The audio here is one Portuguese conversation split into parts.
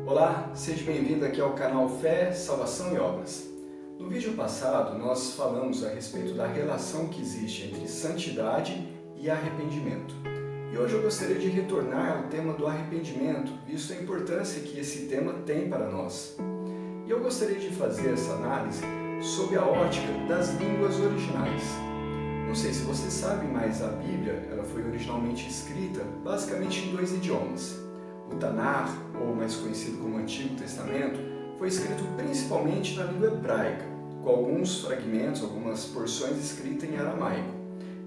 Olá, seja bem-vindo aqui ao canal Fé, Salvação e Obras. No vídeo passado, nós falamos a respeito da relação que existe entre santidade e arrependimento. E hoje eu gostaria de retornar ao tema do arrependimento, visto a importância que esse tema tem para nós. E eu gostaria de fazer essa análise sob a ótica das línguas originais. Não sei se você sabe, mas a Bíblia ela foi originalmente escrita basicamente em dois idiomas. O Tanar, ou mais conhecido como Antigo Testamento, foi escrito principalmente na língua hebraica, com alguns fragmentos, algumas porções escritas em aramaico.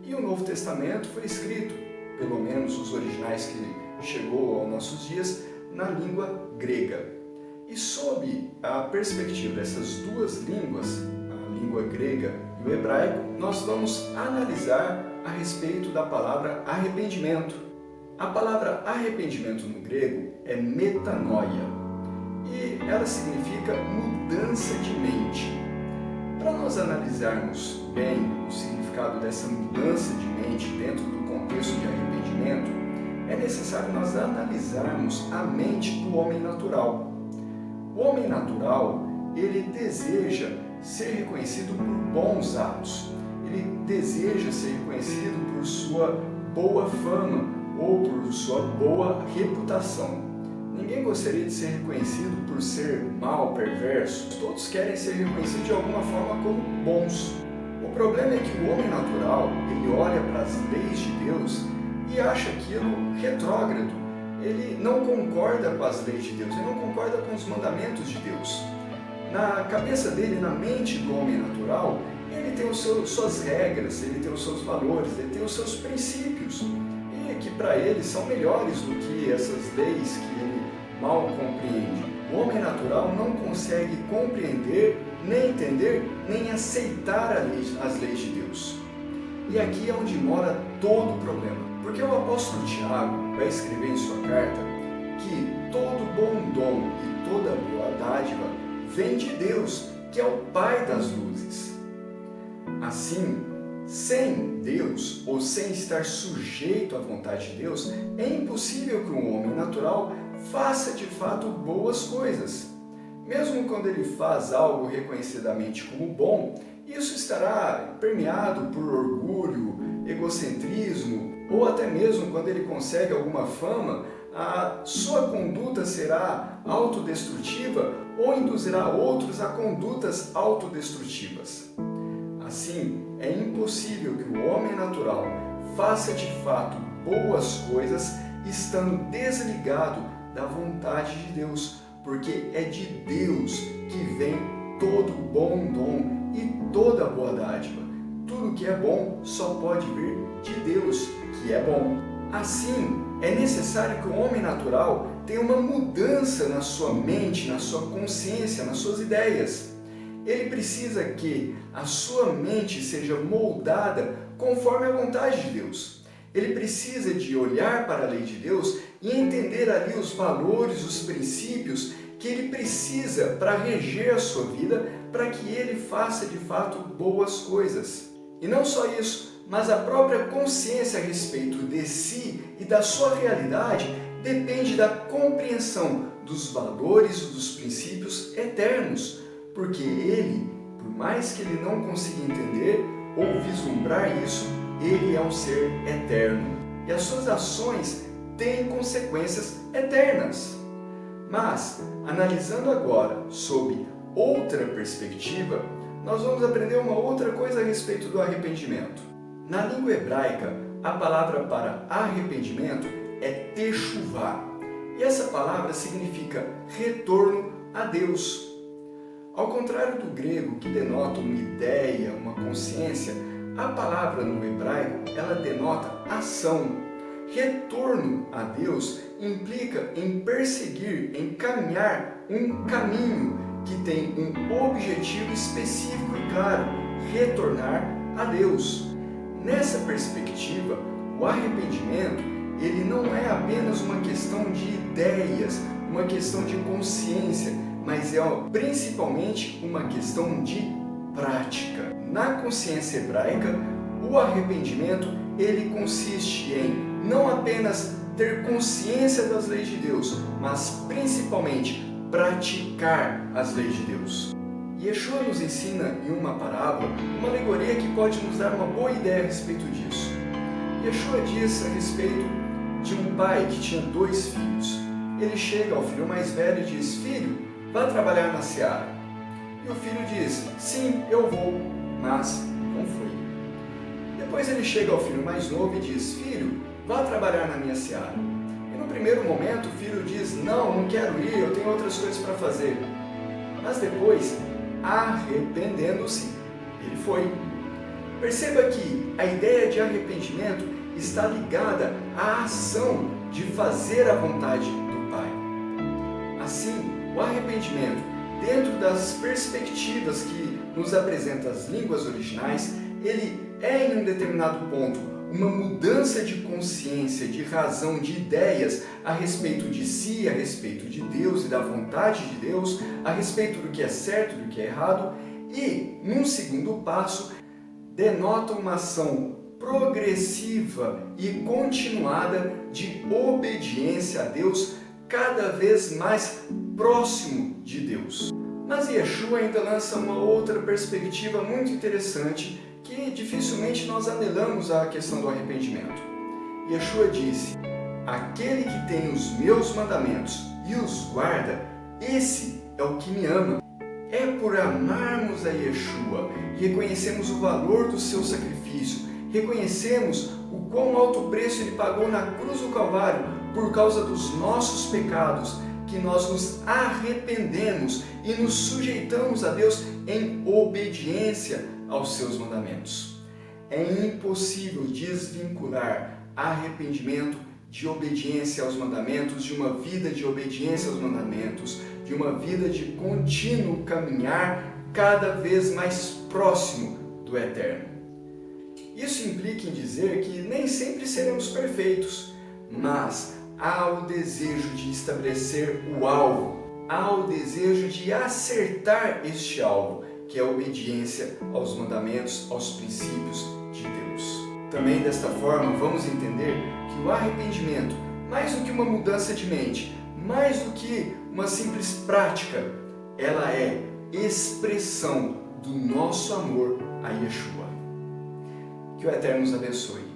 E o Novo Testamento foi escrito, pelo menos os originais que chegou aos nossos dias, na língua grega. E sob a perspectiva dessas duas línguas, a língua grega e o hebraico, nós vamos analisar a respeito da palavra arrependimento. A palavra arrependimento no grego é metanoia e ela significa mudança de mente. Para nós analisarmos bem o significado dessa mudança de mente dentro do contexto de arrependimento, é necessário nós analisarmos a mente do homem natural. O homem natural, ele deseja ser reconhecido por bons atos, ele deseja ser reconhecido por sua boa fama, ou por sua boa reputação. Ninguém gostaria de ser reconhecido por ser mau, perverso. Todos querem ser reconhecidos de alguma forma como bons. O problema é que o homem natural, ele olha para as leis de Deus e acha aquilo retrógrado. Ele não concorda com as leis de Deus, ele não concorda com os mandamentos de Deus. Na cabeça dele, na mente do homem natural, ele tem suas regras, ele tem os seus valores, ele tem os seus princípios, que para ele são melhores do que essas leis que ele mal compreende. O homem natural não consegue compreender, nem entender, nem aceitar as leis de Deus. E aqui é onde mora todo o problema. Porque o apóstolo Tiago vai escrever em sua carta que todo bom dom e toda boa dádiva vem de Deus, que é o Pai das luzes. Assim, sem Deus, ou sem estar sujeito à vontade de Deus, é impossível que um homem natural faça de fato boas coisas. Mesmo quando ele faz algo reconhecidamente como bom, isso estará permeado por orgulho, egocentrismo, ou até mesmo quando ele consegue alguma fama, a sua conduta será autodestrutiva ou induzirá outros a condutas autodestrutivas. Assim, é impossível que o homem natural faça de fato boas coisas estando desligado da vontade de Deus, porque é de Deus que vem todo bom dom e toda boa dádiva. Tudo que é bom só pode vir de Deus, que é bom. Assim, é necessário que o homem natural tenha uma mudança na sua mente, na sua consciência, nas suas ideias. Ele precisa que a sua mente seja moldada conforme a vontade de Deus. Ele precisa de olhar para a lei de Deus e entender ali os valores, os princípios que ele precisa para reger a sua vida, para que ele faça de fato boas coisas. E não só isso, mas a própria consciência a respeito de si e da sua realidade depende da compreensão dos valores e dos princípios eternos. Porque ele, por mais que ele não consiga entender ou vislumbrar isso, ele é um ser eterno. E as suas ações têm consequências eternas. Mas, analisando agora sob outra perspectiva, nós vamos aprender uma outra coisa a respeito do arrependimento. Na língua hebraica, a palavra para arrependimento é techuvá. E essa palavra significa retorno a Deus. Ao contrário do grego, que denota uma ideia, uma consciência, a palavra no hebraico, ela denota ação. Retorno a Deus implica em perseguir, em caminhar um caminho que tem um objetivo específico e claro, retornar a Deus. Nessa perspectiva, o arrependimento, ele não é apenas uma questão de ideias, uma questão de consciência, mas é principalmente uma questão de prática. Na consciência hebraica, o arrependimento ele consiste em não apenas ter consciência das leis de Deus, mas principalmente praticar as leis de Deus. Yeshua nos ensina em uma parábola uma alegoria que pode nos dar uma boa ideia a respeito disso. Yeshua diz a respeito de um pai que tinha 2 filhos. Ele chega ao filho mais velho e diz: "Filho, vá trabalhar na seara." E o filho diz: "Sim, eu vou," mas não foi. Depois ele chega ao filho mais novo e diz: "Filho, vá trabalhar na minha seara." E no primeiro momento o filho diz: não quero ir, eu tenho outras coisas para fazer." Mas depois, arrependendo-se, ele foi. Perceba que a ideia de arrependimento está ligada à ação de fazer a vontade do Pai. Assim, o arrependimento, dentro das perspectivas que nos apresenta as línguas originais, ele é em um determinado ponto uma mudança de consciência, de razão, de ideias a respeito de si, a respeito de Deus e da vontade de Deus, a respeito do que é certo e do que é errado, e, num segundo passo, denota uma ação progressiva e continuada de obediência a Deus, cada vez mais próximo de Deus. Mas Yeshua ainda lança uma outra perspectiva muito interessante que dificilmente nós anelamos à questão do arrependimento. Yeshua disse: "Aquele que tem os meus mandamentos e os guarda, esse é o que me ama." É por amarmos a Yeshua e reconhecemos o valor do seu sacrifício, reconhecemos o quão alto preço ele pagou na cruz do Calvário por causa dos nossos pecados, que nós nos arrependemos e nos sujeitamos a Deus em obediência aos seus mandamentos. É impossível desvincular arrependimento de obediência aos mandamentos, de uma vida de obediência aos mandamentos, de uma vida de contínuo caminhar cada vez mais próximo do Eterno. Isso implica em dizer que nem sempre seremos perfeitos, mas há o desejo de estabelecer o alvo, há o desejo de acertar este alvo, que é a obediência aos mandamentos, aos princípios de Deus. Também desta forma vamos entender que o arrependimento, mais do que uma mudança de mente, mais do que uma simples prática, ela é expressão do nosso amor a Yeshua. Que o Eterno nos abençoe.